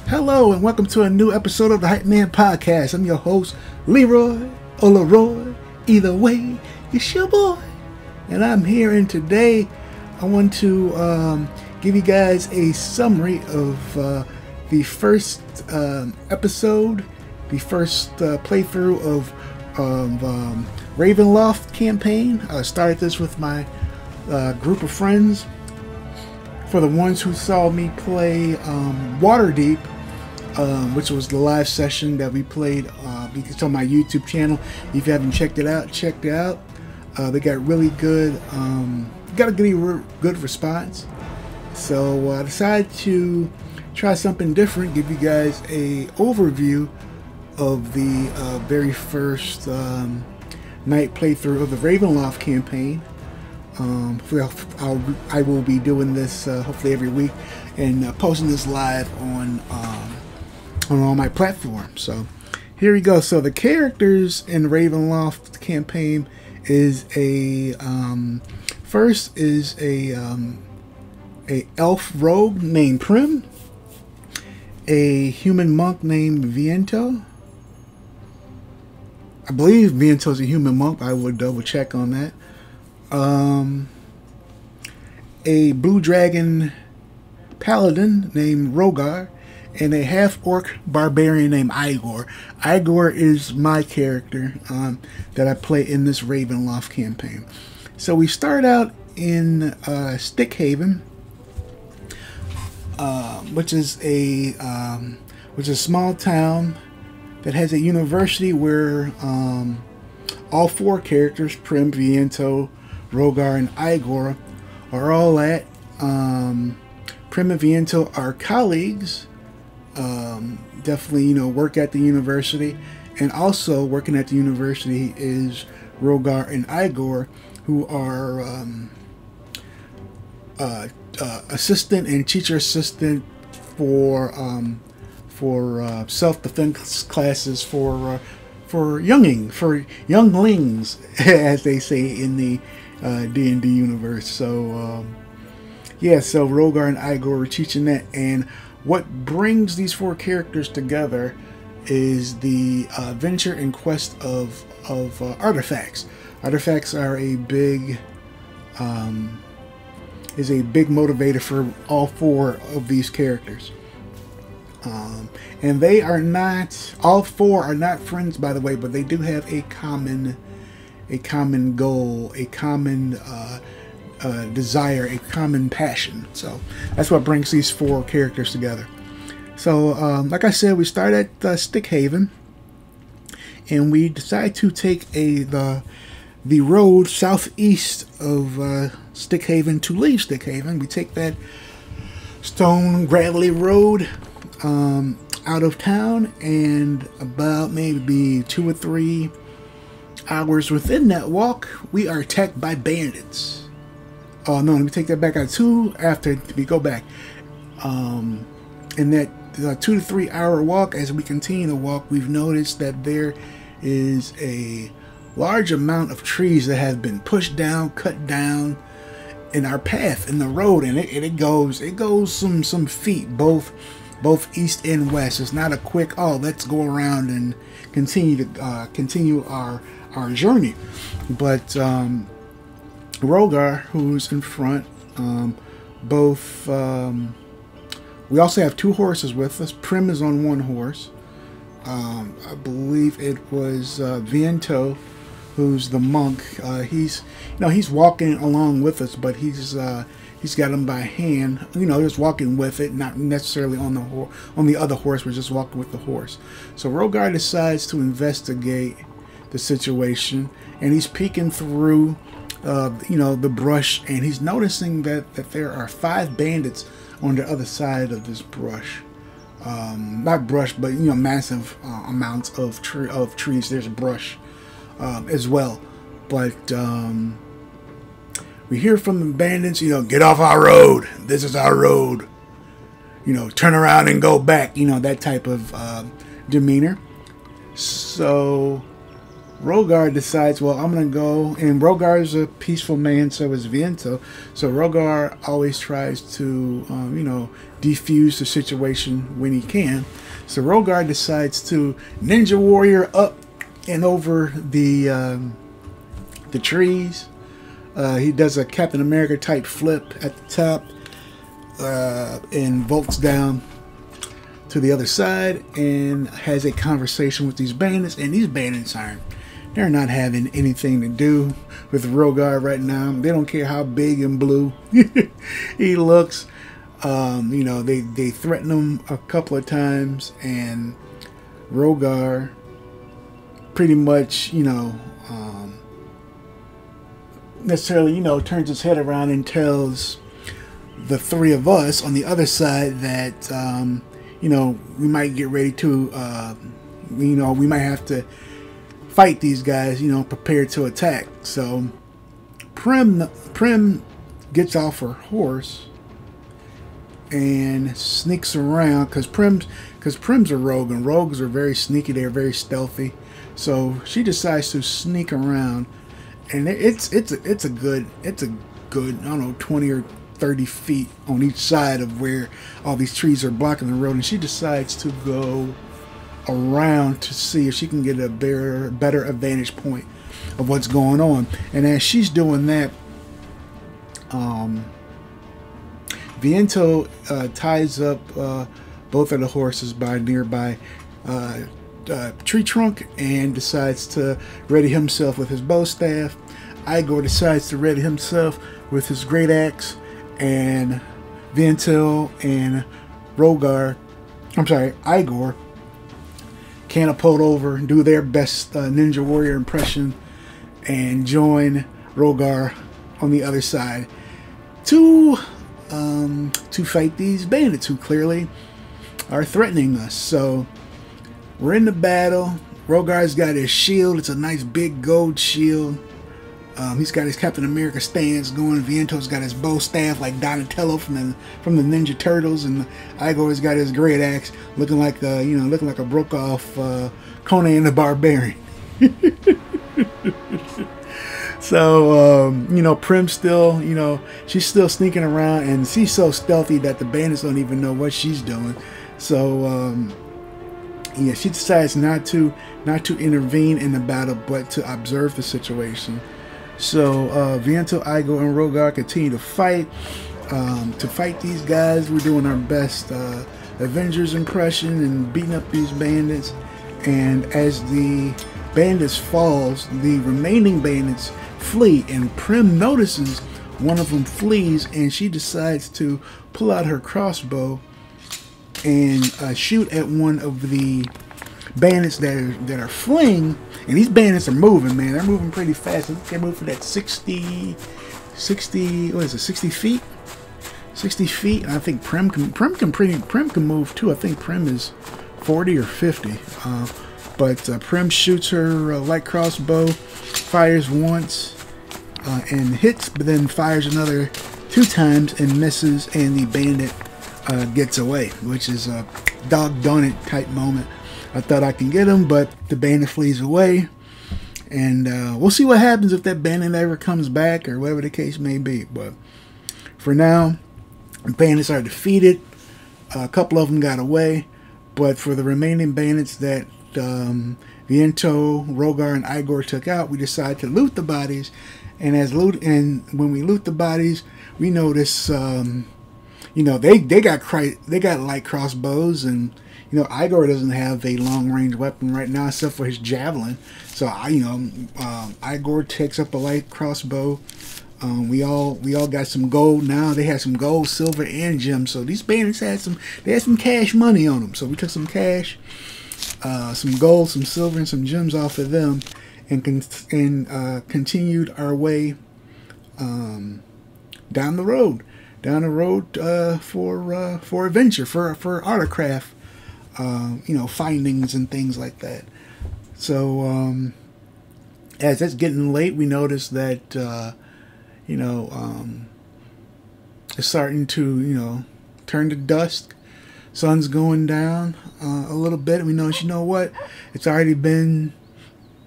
Hello and welcome to a new episode of the Hype Man Podcast. I'm your host, Leroy, or Leroy. Either way, it's your boy. And I'm here, and today I want to give you guys a summary of the first episode, the first playthrough of Ravenloft Campaign. I started this with my group of friends. For the ones who saw me play Waterdeep, which was the live session that we played, it's on my YouTube channel. If you haven't checked it out, check it out. They got really good, got a good response. So I decided to try something different, give you guys a overview of the very first night playthrough of the Ravenloft campaign. I will be doing this hopefully every week and posting this live on all my platforms. So here we go. So the characters in Ravenloft campaign is a first is a elf rogue named Prym, a human monk named Viento. I believe Viento is a human monk. I would double check on that. A blue dragon Paladin named Rhorgar, and a half-orc barbarian named Igor. Igor is my character that I play in this Ravenloft campaign. So we start out in Stix Haven, which is a small town that has a university where all four characters, Prym, Viento, Rhorgar, and Igor, are all at. Prym and Viento are colleagues. Definitely, work at the university, and also working at the university is Rhorgar and Igor, who are assistant and teacher assistant for self-defense classes for younglings, as they say in the D&D universe. So yeah, so Rhorgar and Igor are teaching that, and what brings these four characters together is the venture and quest of artifacts. Artifacts are a big motivator for all four of these characters. And they are not, all four are not friends, by the way, but they do have a common goal, a common desire, a common passion. So that's what brings these four characters together. So like I said, we start at Stix Haven, and we decide to take the road southeast of Stix Haven to leave Stix Haven. We take that stone gravelly road out of town, and about maybe 2 or 3 hours within that walk, we are attacked by bandits. Oh no, let me take that back. After we go back, in that 2 to 3 hour walk, as we continue to walk, we've noticed that there is a large amount of trees that have been pushed down, cut down in our path, in the road, and it goes some feet, both east and west. It's not a quick, oh, let's go around and continue our journey. But Rhorgar, who's in front, we also have 2 horses with us. Prym is on 1 horse. I believe it was Viento, who's the monk. He's walking along with us, but he's got him by hand, just walking with it, not necessarily on the other horse. We're just walking with the horse. So Rhorgar decides to investigate the situation, and he's peeking through the brush, and he's noticing that there are 5 bandits on the other side of this brush. Not brush, but massive amounts of trees. There's a brush as well, but we hear from the bandits, get off our road. This is our road. Turn around and go back. That type of demeanor. So Rhorgar decides, well, I'm going to go, and Rhogar's a peaceful man, so is Viento. So Rhorgar always tries to, you know, defuse the situation when he can. So Rhorgar decides to Ninja Warrior up and over the trees. He does a Captain America type flip at the top and vaults down to the other side and has a conversation with these bandits. And these bandits they're not having anything to do with Rhorgar right now. They don't care how big and blue he looks. You know, they threaten him a couple of times, and Rhorgar pretty much, you know, necessarily, you know, turns his head around and tells the three of us on the other side that, you know, we might get ready to, you know, we might have to fight these guys, you know, prepare to attack. So Prym gets off her horse and sneaks around, because Prym's a rogue, and rogues are very sneaky. They're very stealthy. So she decides to sneak around, and it's a good I don't know, 20 or 30 feet on each side of where all these trees are blocking the road, and she decides to go around to see if she can get a better vantage point of what's going on. And as she's doing that, Viento ties up both of the horses by a nearby tree trunk and decides to ready himself with his bow staff. Igor decides to ready himself with his great axe, and Viento and Igor catapult over, do their best Ninja Warrior impression, and join Rhorgar on the other side to fight these bandits who clearly are threatening us. So we're in the battle. Rhogar's got his shield. It's a nice big gold shield. He's got his Captain America stance going. Viento's got his bow staff like Donatello from the Ninja Turtles, and Igor's got his great axe, looking like a broke off Conan the Barbarian. So you know, Prym still, you know, she's still sneaking around, and she's so stealthy that the bandits don't even know what she's doing. So yeah, she decides not to intervene in the battle, but to observe the situation. So Viento, Igor, and Rhorgar continue to fight these guys. We're doing our best Avengers impression and beating up these bandits. And as the bandits falls, the remaining bandits flee, and Prym notices one of them flees, and she decides to pull out her crossbow and shoot at one of the bandits that are fleeing. And these bandits are moving, man. They're moving pretty fast. They're moving at 60 what is it, 60 feet? 60 feet. And I think Prym can move too. I think Prym is 40 or 50. But Prym shoots her light crossbow, fires once and hits, but then fires another 2 times and misses, and the bandit gets away, which is a doggone it type moment. I thought I can get him, but the bandit flees away, and we'll see what happens if that bandit ever comes back or whatever the case may be. But for now, the bandits are defeated. A couple of them got away, but for the remaining bandits that Viento, Rhorgar, and Igor took out, we decided to loot the bodies. And when we loot the bodies, we notice, you know, they got light crossbows, and you know, Igor doesn't have a long range weapon right now except for his javelin. So Igor takes up a light crossbow. We all got some gold now. They had some gold, silver, and gems. So these bandits had some cash money on them. So we took some cash, some gold, some silver, and some gems off of them, and continued our way down the road for adventure, for autocraft, you know, findings and things like that. So as it's getting late, we notice that you know, it's starting to, you know, turn to dusk. Sun's going down a little bit, and we notice, you know what, it's already been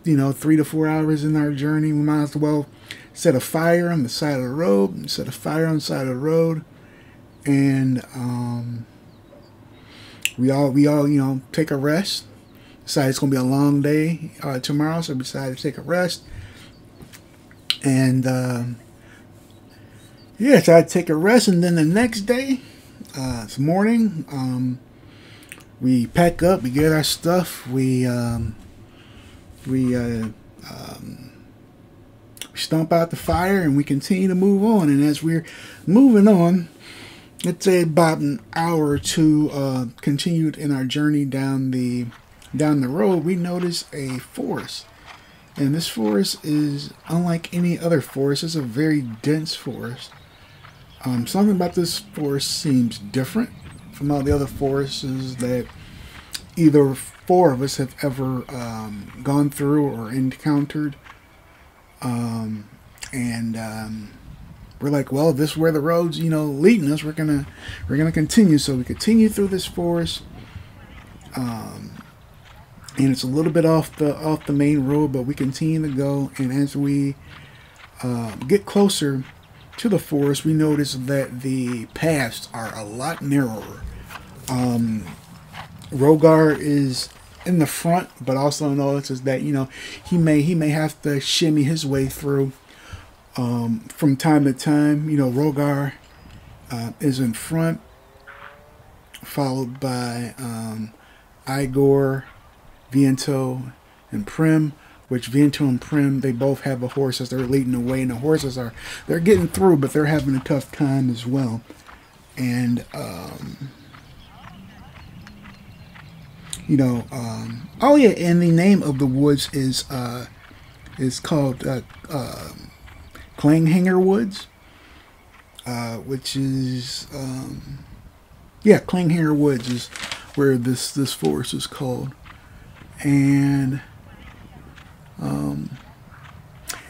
3 to 4 hours in our journey, we might as well set a fire on the side of the road, and we all take a rest. Decided it's gonna be a long day tomorrow, so we decided to take a rest. And yeah, so I take a rest, and then the next day, it's morning. We pack up, we get our stuff, we stomp out the fire, and we continue to move on. And as we're moving on, let's say about an hour or two continued in our journey down the road, we notice a forest. And this forest is unlike any other forest. It's a very dense forest. Something about this forest seems different from all the other forests that either four of us have ever gone through or encountered. We're like, well, this is where the road's leading us. We're gonna continue. So we continue through this forest, and it's a little bit off the main road, but we continue to go. And as we get closer to the forest, we notice that the paths are a lot narrower. Rhorgar is in the front, but also notices that he may have to shimmy his way through from time to time. Rhorgar is in front, followed by Igor, Viento, and Prym. Which Viento and Prym, they both have a horse as they're leading the way, and the horses they're getting through, but they're having a tough time as well. And oh yeah, and the name of the woods is called Clanghanger Woods, which is Clanghanger Woods is where this forest is called. And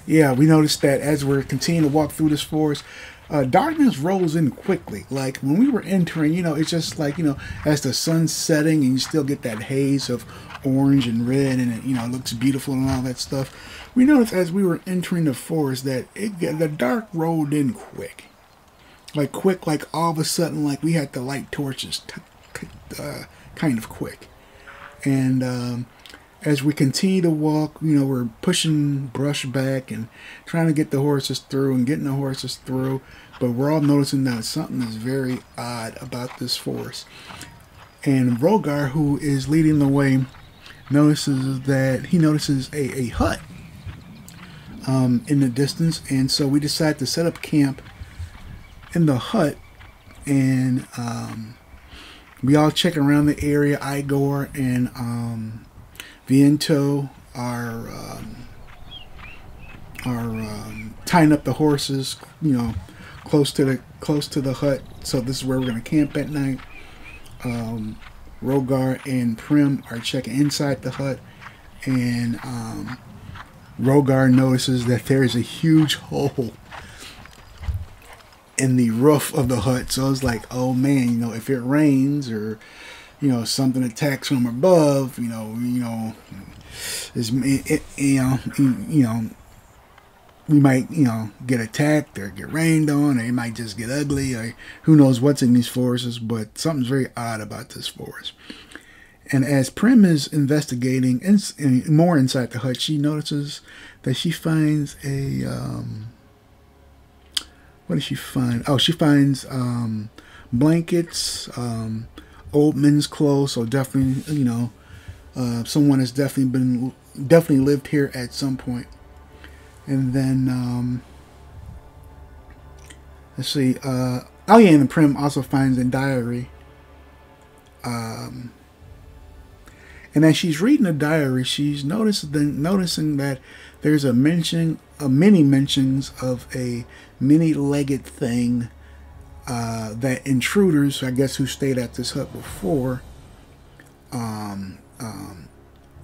yeah, we noticed that as we're continuing to walk through this forest, darkness rolls in quickly. Like when we were entering, it's just like, as the sun's setting and you still get that haze of orange and red, and it looks beautiful and all that stuff. We noticed as we were entering the forest that the dark rolled in quick. Like all of a sudden, like we had to light torches kind of quick. And as we continue to walk, we're pushing brush back and trying to get the horses through and getting the horses through. But we're all noticing that something is very odd about this forest. And Rhorgar, who is leading the way, notices a hut in the distance. And so we decide to set up camp in the hut. And we all check around the area. Igor and Viento are tying up the horses, close to the hut. So this is where we're going to camp at night. Rhorgar and Prym are checking inside the hut, and Rhorgar notices that there is a huge hole in the roof of the hut. So it's like, oh man, if it rains or something attacks from above, we might, get attacked or get rained on, or it might just get ugly, or who knows what's in these forests. But something's very odd about this forest. And as Prym is investigating more inside the hut, she notices that she finds a what does she find? Oh, she finds blankets, old men's clothes. So definitely, someone has definitely lived here at some point. And then let's see. Oh yeah, and Prym also finds a diary. And as she's reading the diary, she's noticing that there's many mentions of a many-legged thing that intruders, I guess, who stayed at this hut before,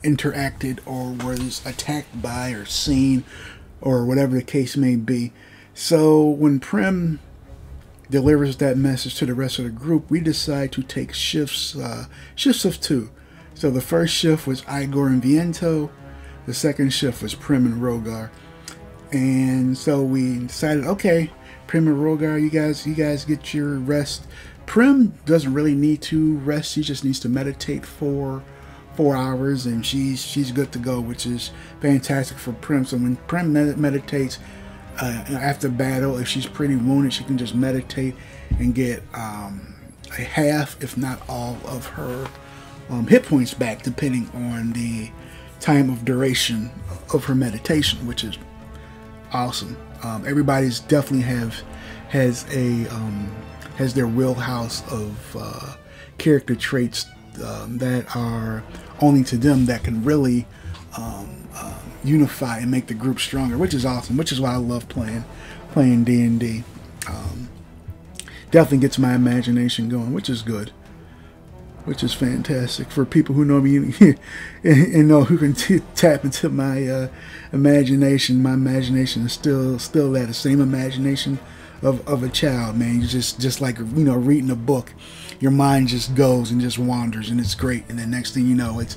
interacted or was attacked by or seen, or whatever the case may be. So when Prym delivers that message to the rest of the group, we decide to take shifts of two. So the first shift was Igor and Viento. The second shift was Prym and Rhorgar. And so we decided, okay, Prym and Rhorgar, you guys get your rest. Prym doesn't really need to rest. She just needs to meditate for 4 hours, and she's good to go, which is fantastic for Prym. So when Prym meditates after battle, if she's pretty wounded, she can just meditate and get a half, if not all, of her hit points back, depending on the time of duration of her meditation, which is awesome. Everybody's definitely has their wheelhouse of character traits that are only to them, that can really unify and make the group stronger, which is awesome. Which is why I love playing D&D. Definitely gets my imagination going, which is good. Which is fantastic for people who know me and know who can tap into my imagination. My imagination is still that, the same imagination of a child, man. You just like, you know, reading a book, your mind just goes and just wanders, and it's great. And the next thing you know, it's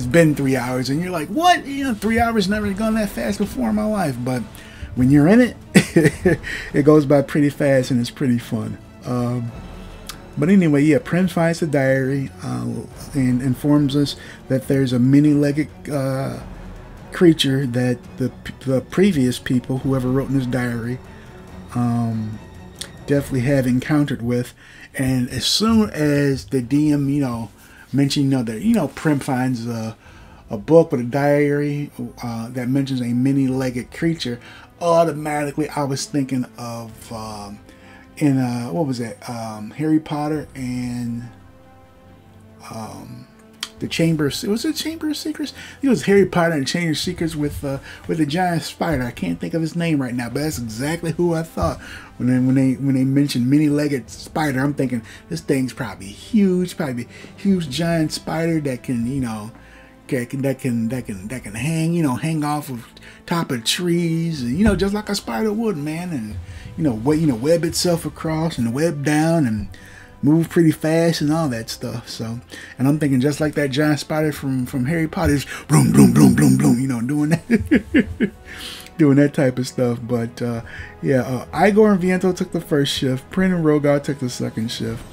been 3 hours, and you're like, what? 3 hours never gone that fast before in my life. But when you're in it, it goes by pretty fast, and it's pretty fun. But anyway, yeah, Prym finds the diary and informs us that there's a many-legged creature that the previous people, whoever wrote in this diary, definitely have encountered with. And as soon as the DM, mentioned, that, Prym finds a book with a diary that mentions a many-legged creature, automatically I was thinking of what was that? Harry Potter and the Chambers. It was a Chamber of Secrets. It was Harry Potter and Chamber of Secrets with a giant spider. I can't think of his name right now, but that's exactly who I thought when they mentioned many-legged spider. I'm thinking this thing's probably huge giant spider that can that can hang off of top of trees, and just like a spider would, man, and web itself across and web down and move pretty fast and all that stuff. So, and I'm thinking just like that giant spider from Harry Potter's boom boom boom boom boom, doing that doing that type of stuff. But yeah, Igor and Viento took the first shift. Prym and Rhorgar took the second shift.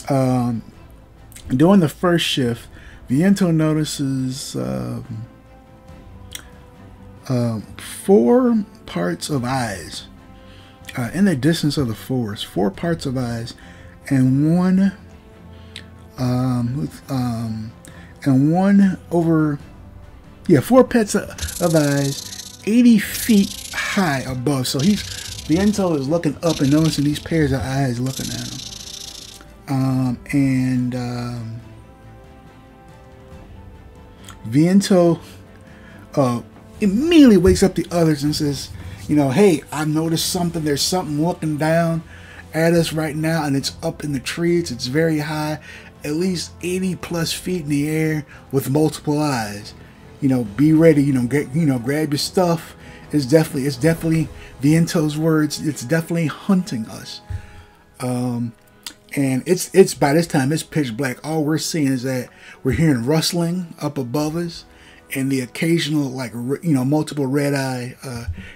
During the first shift, Viento notices 4 parts of eyes in the distance of the forest. 4 parts of eyes, and one over, 4 pets of eyes, 80 feet high above. So Viento is looking up and noticing these pairs of eyes looking at him. Viento immediately wakes up the others and says, hey, I noticed something. There's something looking down at us right now, and it's up in the trees. It's very high, at least 80 plus feet in the air with multiple eyes. Be ready. Grab your stuff. It's definitely Viento's words. It's definitely hunting us. And it's by this time it's pitch black. All we're seeing is that we're hearing rustling up above us, and the occasional multiple red eye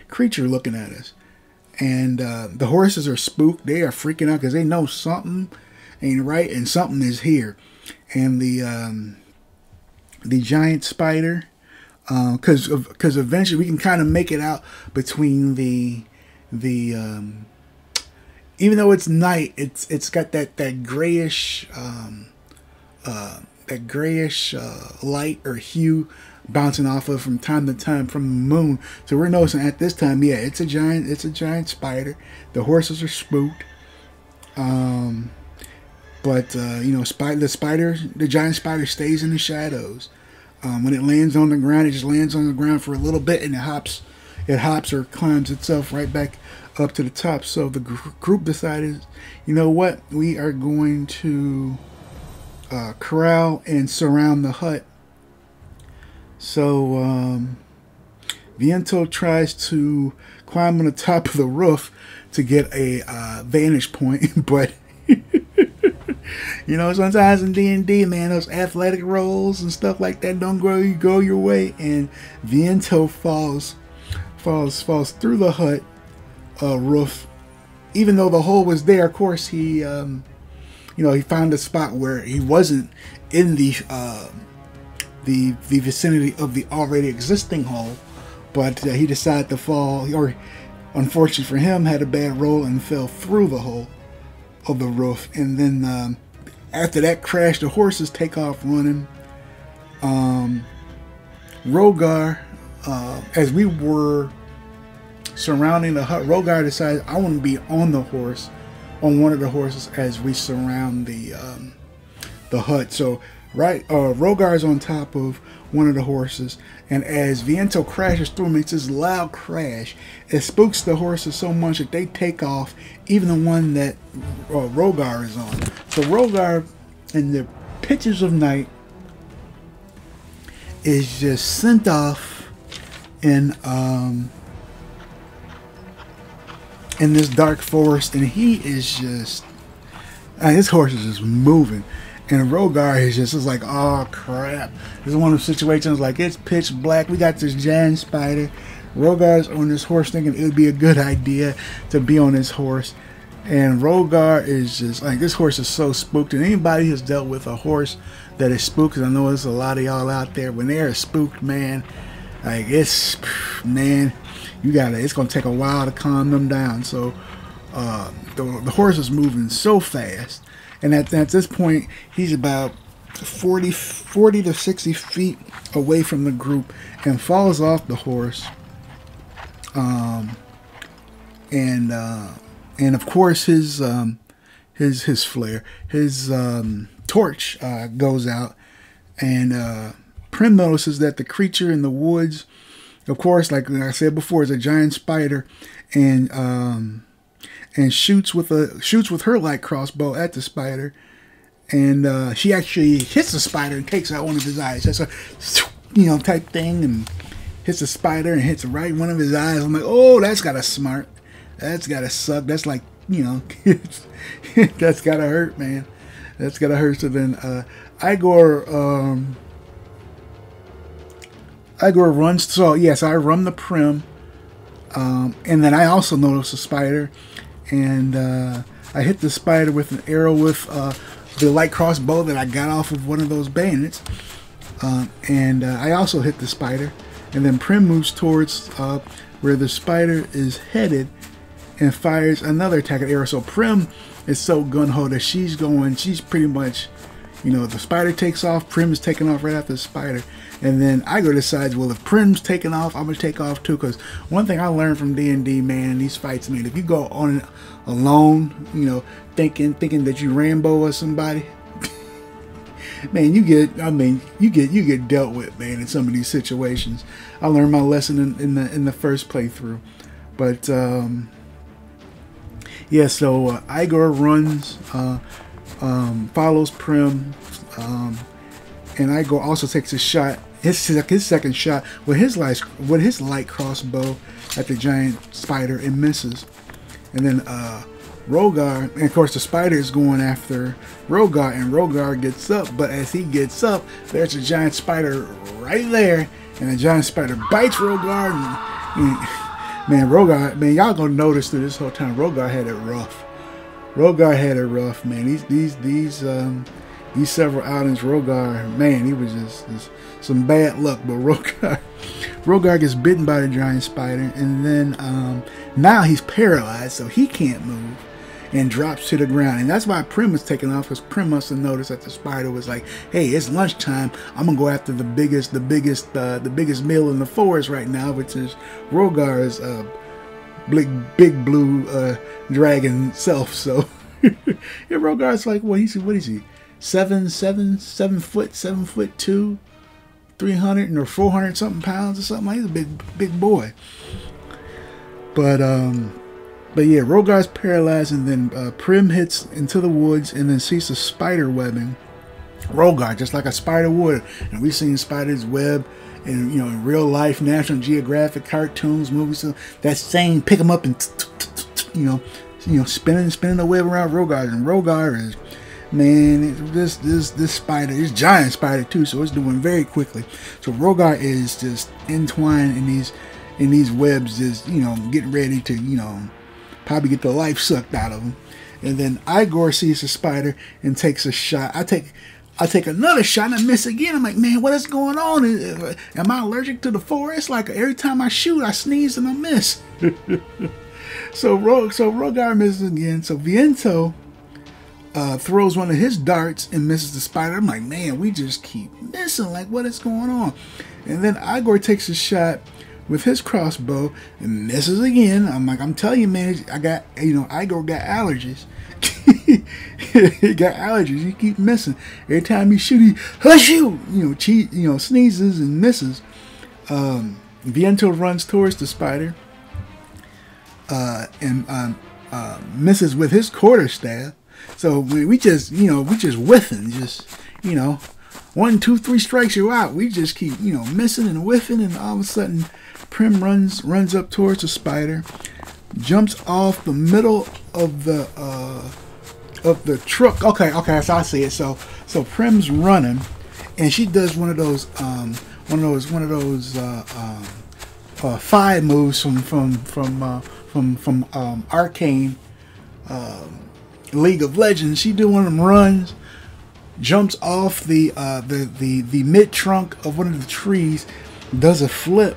creature looking at us. And the horses are spooked. They are freaking out because they know something ain't right and something is here. And the giant spider, because eventually we can kind of make it out between the even though it's night, it's got that grayish light or hue bouncing off of from time to time from the moon. So we're noticing at this time, yeah, it's a giant spider. The horses are spooked. But the giant spider stays in the shadows. When it lands on the ground, it just lands on the ground for a little bit, and it hops or climbs itself right back up to the top. So the group decided, you know what, we are going to corral and surround the hut. So Viento tries to climb on the top of the roof to get a vantage point, but You know, sometimes in D&D, man, those athletic rolls and stuff like that don't go your way, and Viento falls through the hut roof. Even though the hole was there, of course, he he found a spot where he wasn't in the vicinity of the already existing hole, but he decided to fall, or unfortunately for him, had a bad roll and fell through the hole of the roof. And then after that crash, the horses take off running. Rhorgar, as we were surrounding the hut, Rhorgar decided, I want to be on the horse, on one of the horses as we surround the hut. So Rhorgar is on top of one of the horses, and as Viento crashes through him, it's this loud crash. It spooks the horses so much that they take off, even the one that Rhorgar is on. So Rhorgar, in the pitches of night, is just sent off in this dark forest, and he is just, his horse is just moving, and Rhorgar is like, oh crap, this is one of those situations like, it's pitch black, we got this giant spider, Rhogar's on this horse thinking it would be a good idea to be on this horse, and Rhorgar is just like, this horse is so spooked. And anybody who's dealt with a horse that is spooked, because I know there's a lot of y'all out there, when they're spooked, man, like, it's gonna take a while to calm them down. So the horse is moving so fast, and at this point he's about 40 to 60 feet away from the group and falls off the horse, and of course his flare, his torch goes out, and Prym notices that the creature in the woods, of course, like I said before, is a giant spider, and shoots with her light crossbow at the spider, and she actually hits the spider and takes out one of his eyes. That's a type thing, and hits the spider and hits right in one of his eyes. I'm like, oh, that's gotta smart, that's gotta suck. That's like, that's gotta hurt, man. That's gotta hurt. So then Igor runs. So yes, I run the Prym, and then I also notice a spider, and I hit the spider with an arrow with the light crossbow that I got off of one of those bayonets, and I also hit the spider, and then Prym moves towards where the spider is headed and fires another attack at arrow. So Prym is so gun-ho that she's pretty much, the spider takes off, Prym is taking off right after the spider. And then Igor decides, well, if Prym's taking off, I'm going to take off too. Because one thing I learned from D&D, man, these fights, man, if you go on it alone, thinking that you Rambo or somebody, man, you get dealt with, man, in some of these situations. I learned my lesson in the first playthrough. But, yeah, so Igor runs, follows Prym, and Igor also takes a shot, his second shot with his light crossbow at the giant spider, and misses. And then Rhorgar, and of course the spider is going after Rhorgar, and Rhorgar gets up, but as he gets up, there's a giant spider right there, and the giant spider bites Rhorgar, and man, Rhorgar, man, y'all gonna notice that this whole time Rhorgar had it rough. Rhorgar had it rough, man. These several outings, Rhorgar, man, he was just some bad luck. But Rhorgar gets bitten by the giant spider, and then now he's paralyzed, so he can't move, and drops to the ground. And that's why Prym was taking off, because Prym must have noticed that the spider was like, hey, it's lunchtime, I'm gonna go after the biggest meal in the forest right now, which is Rhorgar's big blue dragon self. So yeah, Rhorgar's like, what is he? 7 foot 2, 300 or 400 something pounds or something. Like, he's a big boy. But yeah, Rhogar's paralyzed, and then Prym hits into the woods and then sees a spider webbing Rhorgar, just like a spider would. And we've seen spiders web in real life, National Geographic cartoons, movies. So that same pick them up and spinning the web around Rhorgar, and Rhorgar is, Man, this spider, this giant spider too, so it's doing very quickly. So Rhorgar is just entwined in these webs, just, you know, getting ready to, you know, probably get the life sucked out of him. And then Igor sees the spider and takes a shot. I take another shot and I miss again. I'm like, man, what is going on? Am I allergic to the forest? Like every time I shoot, I sneeze and I miss. So Rhorgar misses again. So Viento throws one of his darts and misses the spider. I'm like, man, we just keep missing. Like, what is going on? And then Igor takes a shot with his crossbow and misses again. I'm like, I'm telling you, man, Igor got allergies. He got allergies. He keep missing. Every time he shoot, he hushoo, sneezes and misses. Viento runs towards the spider and misses with his quarterstaff. So we just whiffing, just 1, 2, 3 strikes you out. We just keep missing and whiffing, and all of a sudden Prym runs up towards the spider, jumps off the middle of the truck. Okay, so I see it. So Prym's running, and she does one of those 5 moves from Arcane League of Legends. She do one of them runs, jumps off the mid trunk of one of the trees, does a flip,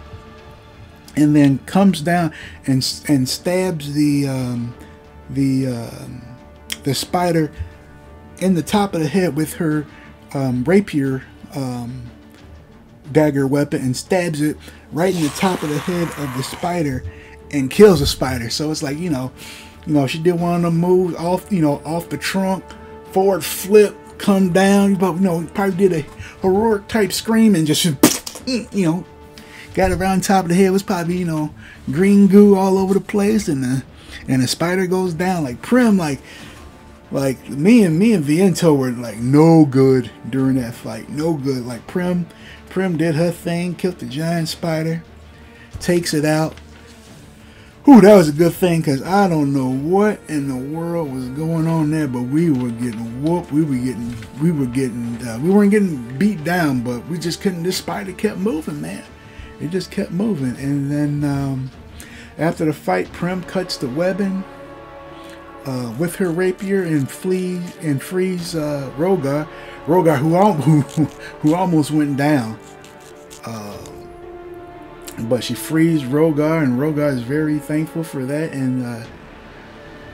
and then comes down and stabs the spider in the top of the head with her rapier dagger weapon, and stabs it right in the top of the head of the spider and kills the spider. So it's like, she did one of them moves off the trunk, forward flip, come down, but probably did a heroic type scream and just got it around top of the head. It was probably green goo all over the place, and the spider goes down. Like Prym, like me and Viento were like no good during that fight, no good. Like Prym did her thing, killed the giant spider, takes it out. Ooh, that was a good thing, because I don't know what in the world was going on there, but we were getting whooped. We weren't getting beat down, but we just couldn't. This spider kept moving, man. It just kept moving. And then after the fight, Prym cuts the webbing with her rapier and frees Rhorgar, who almost went down. But she frees Rhorgar, and Rhorgar is very thankful for that. And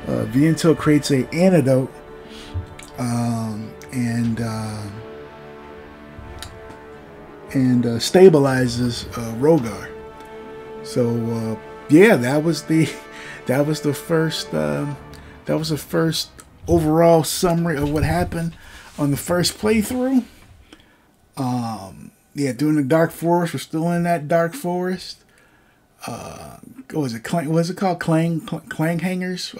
Viento creates an antidote, and stabilizes Rhorgar. So yeah, that was the first overall summary of what happened on the first playthrough. Yeah, doing the Dark Forest. We're still in that Dark Forest. What was it called? Clang Hangers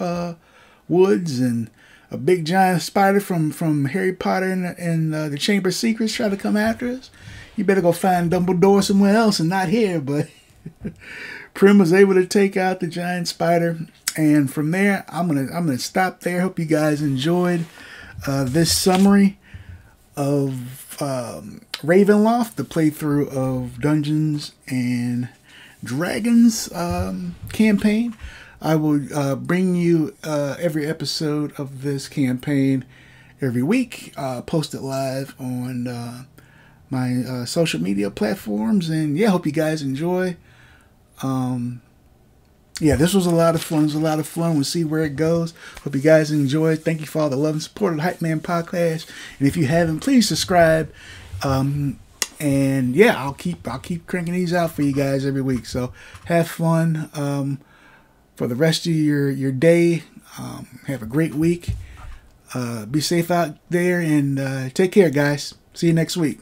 Woods, and a big giant spider from Harry Potter and the Chamber of Secrets try to come after us. You better go find Dumbledore somewhere else and not here. But Prym was able to take out the giant spider, and from there I'm gonna stop there. Hope you guys enjoyed this summary of Ravenloft, the playthrough of Dungeons and Dragons campaign. I will bring you every episode of this campaign every week. Post it live on my social media platforms, and yeah, hope you guys enjoy. Yeah, this was a lot of fun. It was a lot of fun. We'll see where it goes. Hope you guys enjoyed. Thank you for all the love and support of the Hype Man Podcast. And if you haven't, please subscribe. And yeah, I'll keep cranking these out for you guys every week. So have fun for the rest of your day. Have a great week. Be safe out there, and take care, guys. See you next week.